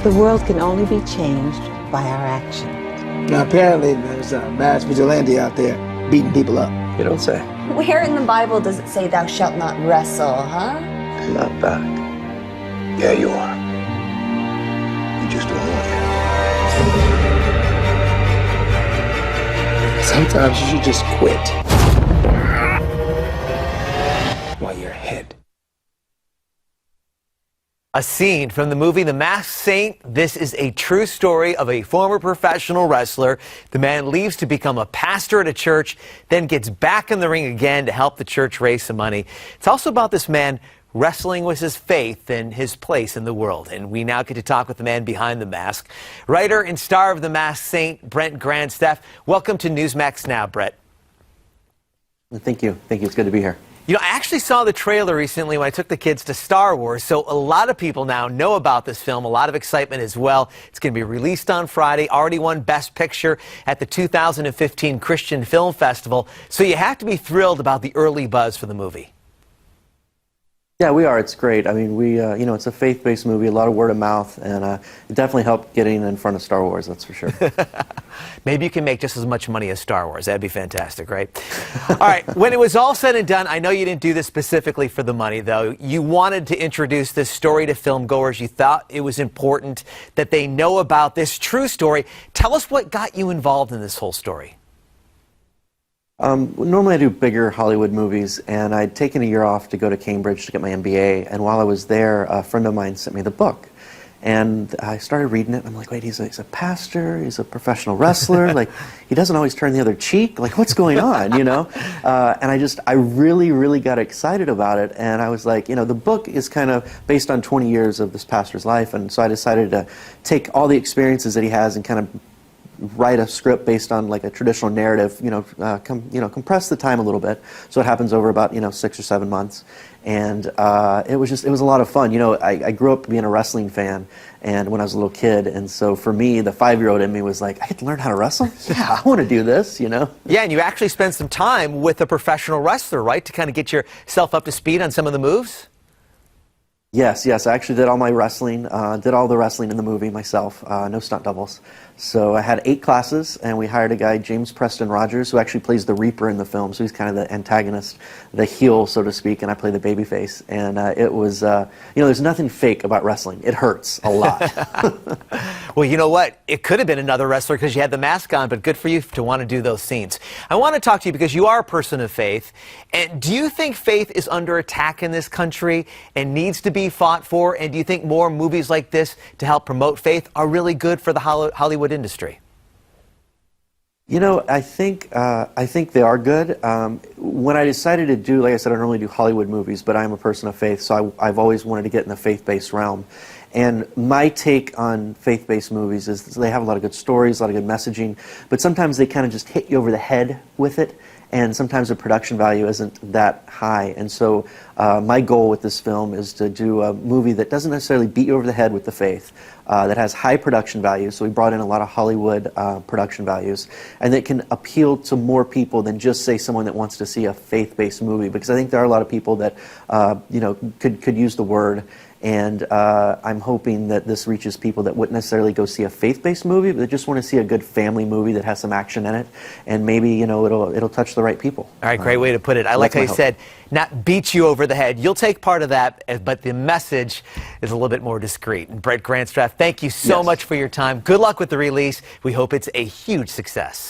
The world can only be changed by our actions. Now, apparently, there's a mass vigilante out there beating people up. You don't say. Where in the Bible does it say thou shalt not wrestle, huh? I'm not back. Yeah, you are. You just don't want it. Sometimes you should just quit while you're ahead. A scene from the movie The Masked Saint. This is a true story of a former professional wrestler. The man leaves to become a pastor at a church, then gets back in the ring again to help the church raise some money. It's also about this man wrestling with his faith and his place in the world. And we now get to talk with the man behind the mask. Writer and star of The Masked Saint, Brent Granstaff. Welcome to Newsmax Now, Brett. Thank you. Thank you. It's good to be here. You know, I actually saw the trailer recently when I took the kids to Star Wars, so a lot of people now know about this film, a lot of excitement as well. It's going to be released on Friday, already won Best Picture at the 2015 Christian Film Festival, so you have to be thrilled about the early buzz for the movie. Yeah, we are. It's great. I mean, you know, it's a faith-based movie, a lot of word of mouth, and it definitely helped getting in front of Star Wars, that's for sure. Maybe you can make just as much money as Star Wars. That'd be fantastic, right? All right, when it was all said and done, I know you didn't do this specifically for the money, though. You wanted to introduce this story to filmgoers. You thought it was important that they know about this true story. Tell us what got you involved in this whole story. Normally I do bigger Hollywood movies, and I'd taken a year off to go to Cambridge to get my MBA, and while I was there, a friend of mine sent me the book. And I started reading it, and I'm like, wait, he's a pastor, he's a professional wrestler, like, he doesn't always turn the other cheek, like, what's going on, you know? And I really, really got excited about it, and I was like, you know, the book is kind of based on 20 years of this pastor's life, and so I decided to take all the experiences that he has and kind of write a script based on like a traditional narrative, compress the time a little bit, so it happens over about 6 or 7 months, and it was a lot of fun. You know, I grew up being a wrestling fan, and when I was a little kid, and so for me, the 5-year-old in me was like, I get to learn how to wrestle? Yeah, I want to do this, you know? Yeah, and you actually spent some time with a professional wrestler, right, to kind of get yourself up to speed on some of the moves? Yes, I actually did all my wrestling, did all the wrestling in the movie myself, no stunt doubles. So I had 8 classes, and we hired a guy, James Preston Rogers, who actually plays the Reaper in the film, so he's kind of the antagonist, the heel, so to speak, and I play the babyface. And it was, there's nothing fake about wrestling. It hurts a lot. Well, you know what? It could have been another wrestler because you had the mask on, but good for you to want to do those scenes. I want to talk to you because you are a person of faith, and do you think faith is under attack in this country and needs to be fought for? And do you think more movies like this to help promote faith are really good for the Hollywood industry? You know, I think they are good. When I decided to do, like I said, I don't really do Hollywood movies, but I'm a person of faith, so I've always wanted to get in the faith-based realm. And my take on faith-based movies is they have a lot of good stories, a lot of good messaging, but sometimes they kind of just hit you over the head with it, and sometimes the production value isn't that high. And so my goal with this film is to do a movie that doesn't necessarily beat you over the head with the faith, that has high production value, so we brought in a lot of Hollywood production values, and that can appeal to more people than just, say, someone that wants to see a faith-based movie, because I think there are a lot of people that could use the word. And I'm hoping that this reaches people that wouldn't necessarily go see a faith-based movie, but they just want to see a good family movie that has some action in it, and maybe it'll touch the right people. All right, great way to put it. I like how you said, not beat you over the head. You'll take part of that, but the message is a little bit more discreet. And Brent Granstaff, thank you so much for your time. Good luck with the release. We hope it's a huge success.